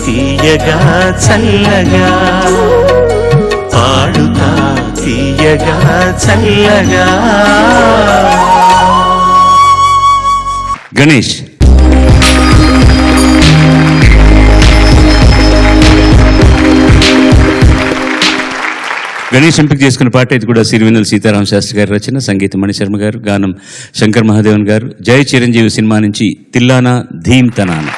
తీయగా చల్లగా పాడుతా తీయగా చల్లగా. గణేష్ గణేష్ ఎంపిక చేసుకున్న పాట ఇది కూడా సిరివెన్నెల సీతారామ శాస్త్రి గారి రచన, సంగీతం మణిశర్మ గారు, గానం శంకర్ మహాదేవన్ గారు. జై చిరంజీవి సినిమా నుంచి తిల్లానా ధీమ్ తనానా.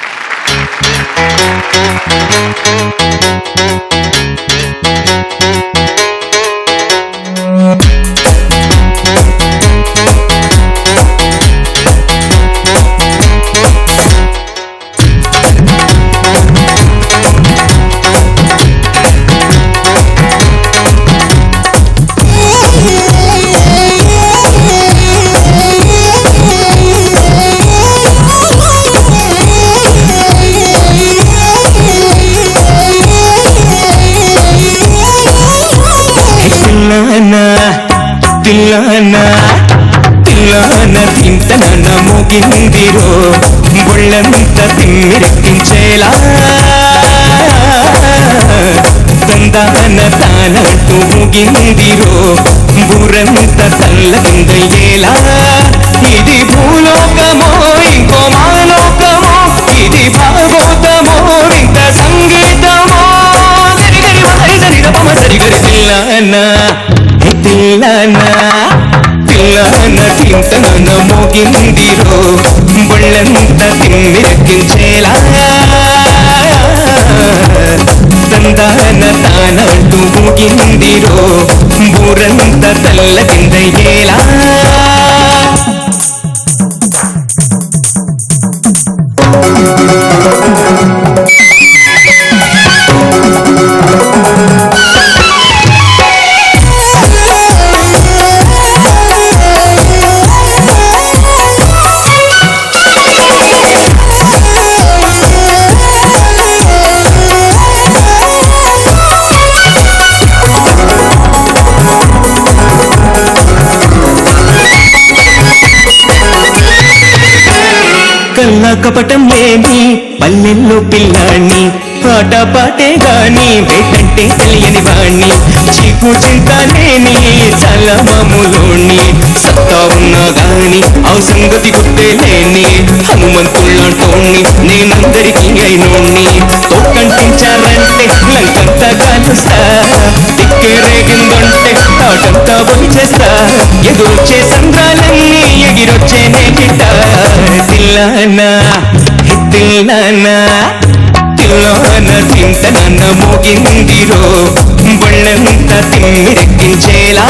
తిల్లానా తిల్లానా తింటన మోగిందిరో బొళ్ళంతా తిమ్మిరెక్కించేలా తందాన తానంటూ మోగిందిరో బూరంతా చల్లకిందయ్యేలా. ఇది భూలోకమో ఇంకో మాలోకమో, ఇది భాగోతమో ఇంత సంగీతమో. సరిగరి తిల్లానా తిల్లానా తిల్లానా తింటన మోగిందిరో బొళ్ళంతా తిమ్మిరెక్కించేలా తందాన తానంటూ మోగిందిరో బూరంతా చల్లకిందయ్యేలా. కల్లా కపటం లేని పల్లెల్లో పిల్లాణ్ణి, పాట పాటే గాని వేటంటే తెలియని వాణ్ణి, చీకు చింత లేని చాలా మామూలోణ్ణి, సత్తా ఉన్నా గాని ఆ సంగతి గుర్తే లేని హనుమంతుళ్ళంటోణ్ణి, నేనందరికీ అయినోణ్ణి. తోకంటించారంటే లంకంతా కాలుస్తా, తిక్కే రేగిందంటే తాటంతా వచ్చేస్తా, ఎదురొచ్చే సంద్రాలన్నీ ఎగిరొచ్చేనే గిట్ట. తిల్లానా తిల్లానా తిల్లానా తింటన మోగిందిరో బొళ్ళంతా తిమ్మిరెక్కించేలా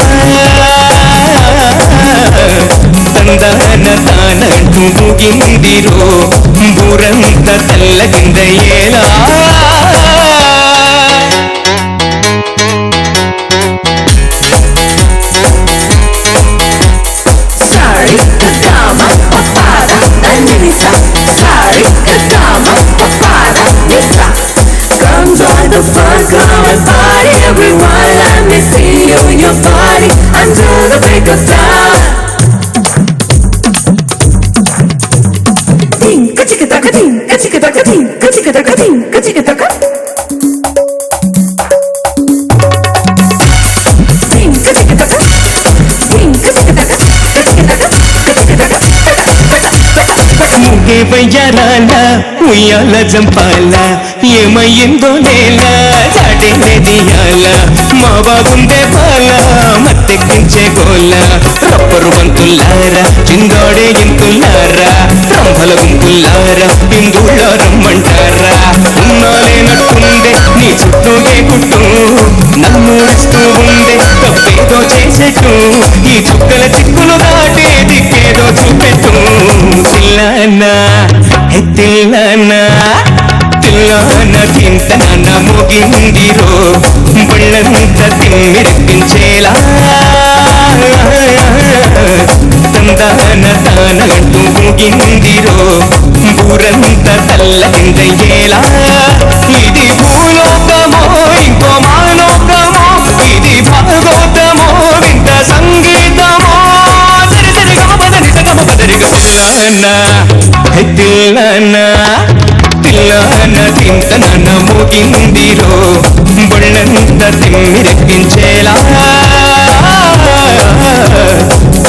తందాన తానంటూ మోగిందిరో బూరంతా చల్లకిందయ్యేలా. The first come and party, everyone. Let me see you in your body until the break of dawn. Ding, ka-chicka taka, ding, ka-chicka taka, ding, ka-chicka taka, ding, ka-chicka taka. Ding, ka-chicka taka, ding, ka-chicka taka, ka-chicka taka, ka-chicka taka, ముగే వయ్యారాల ఉయ్యాల జంపాల ఏమయ్యిందో నేల చాటేదియాల మా బాగుండే బాల మత్తెక్కించే గోల rubber బంతుల్లారా చిందోడే ఇంతుల్లారా రంభల గుంపుల్లారా బిందుళ్ళ రమ్మంటారా. ఉన్నాలేనట్టుండే నీ చుట్టూనే కుట్టు నన్నుడిస్తూ ఉండే తప్పేదో చేసేట్టు ఈ చుక్కల చిక్కులు దాటే దిక్కేదో చూపెట్టు. తిల్లానా తిల్లానా తిల్లానా తింటన మోగిందిరో బొళ్ళంతా తిమ్మిరెక్కించేలా తందాన తానంటూ మోగిందిరో బూరంతా చల్లకిందయ్యేలా. ఇది భూలోకమో ఇంకో మాలోకమో, ఇది భాగోతమో ఇంత సంగీతమో. తిల్లానా తిల్లానా తందాన తింతనన మోగిందిరో బొళ్ళంత తిమ్మిరెక్కించేలా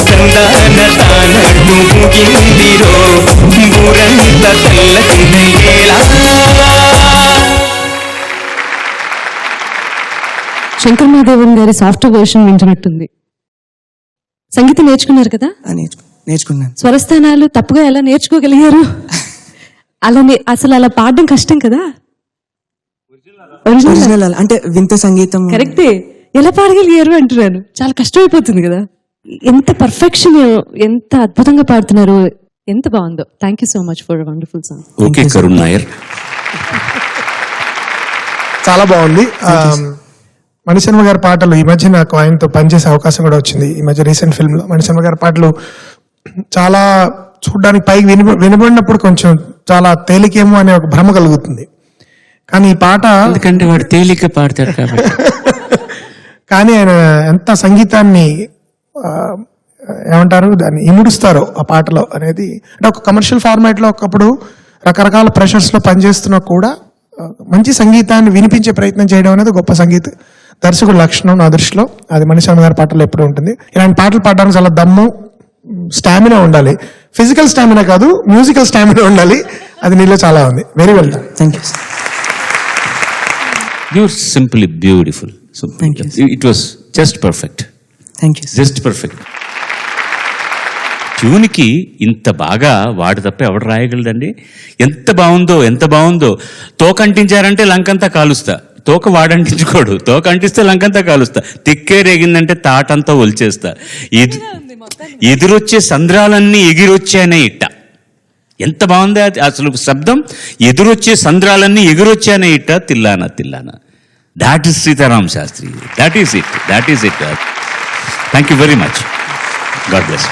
తందాన తానట్టు మోగిందిరో ఊరంత తెల్లకిందయ్యేలా. శంకర్ మహాదేవన్ గారి సాఫ్ట్వేర్ వర్షన్ వింటున్నట్టుంది. సంగీతం నేర్చుకున్నారు కదా? నేర్చుకున్నాను. స్వరస్థానాలు తప్పుగా ఎలా నేర్చుకోగలిగారు? అసలు అలా పాడడం కష్టం కదా. ఒరిజినల్ అంటే వింత సంగీతం కరెక్టే. ఎలా పాడగలిగారు అంటున్నాను. చాలా కష్టమైపోతుంది కదా. ఎంత పర్ఫెక్షన్, ఎంత అద్భుతంగా పాడుతున్నారు, ఎంత బాగుందో. Thank you so much for wonderful song. Okay Karun Nair. చాలా బాగుంది. మణిశర్మ గారి పాటలు ఈ మధ్య నాకు ఆయనతో పనిచేసే అవకాశం కూడా వచ్చింది. ఈ మధ్య రీసెంట్ ఫిల్మ్ లో మణిశర్మ గారి పాటలు చాలా చూడడానికి పైకి వినబడినప్పుడు కొంచెం చాలా తేలికేమో అనే ఒక భ్రమ కలుగుతుంది. కానీ ఈ పాట ఎందుకంటే వాడు తేలిక పాడతాడు కాబట్టి. కానీ ఆయన ఎంత సంగీతాన్ని ఏమంటారు దాన్ని ఇముడుస్తారో ఆ పాటలో అనేది. అంటే ఒక కమర్షియల్ ఫార్మాట్ లో ఒకప్పుడు రకరకాల ప్రెషర్స్ లో పనిచేస్తున్నా కూడా మంచి సంగీతాన్ని వినిపించే ప్రయత్నం చేయడం అనేది గొప్ప సంగీత దర్శకుడు లక్షణం నా దృష్టిలో. అది మణిశర్మ గారి పాటల్లో ఎప్పుడు ఉంటుంది. ఇలాంటి పాటలు పాడడానికి చాలా దమ్ము, స్టామినా ఉండాలి. ఫిజికల్ స్టామినా కాదు, మ్యూజికల్ స్టామినా ఉండాలి. అది నీలో చాలా ఉంది. Very well done. Thank you. You're simply beautiful. So Thank you. It was just perfect. Thank you. Just perfect. ట్యూన్కి ఇంత బాగా వాడు తప్ప ఎవడు రాయగలదండి? ఎంత బాగుందో, ఎంత బాగుందో. తోక అంటించారంటే లంకంతా కాలుస్తా, తోక వాడంటించుకోడు. తోక అంటిస్తే లంకంతా కాలుస్తా. తిక్కే రేగిందంటే తాటంతా ఒలిచేస్తా. ఎదురొచ్చే సంద్రాలన్నీ ఎగిరొచ్చానే ఇట్ట. ఎంత బాగుంది అసలు శబ్దం. ఎదురొచ్చే సంద్రాలన్నీ ఎగిరొచ్చానే ఇట్ట, Thillana Thillana. That is Sitaram Sastry. That is it. Thank you very much. God bless.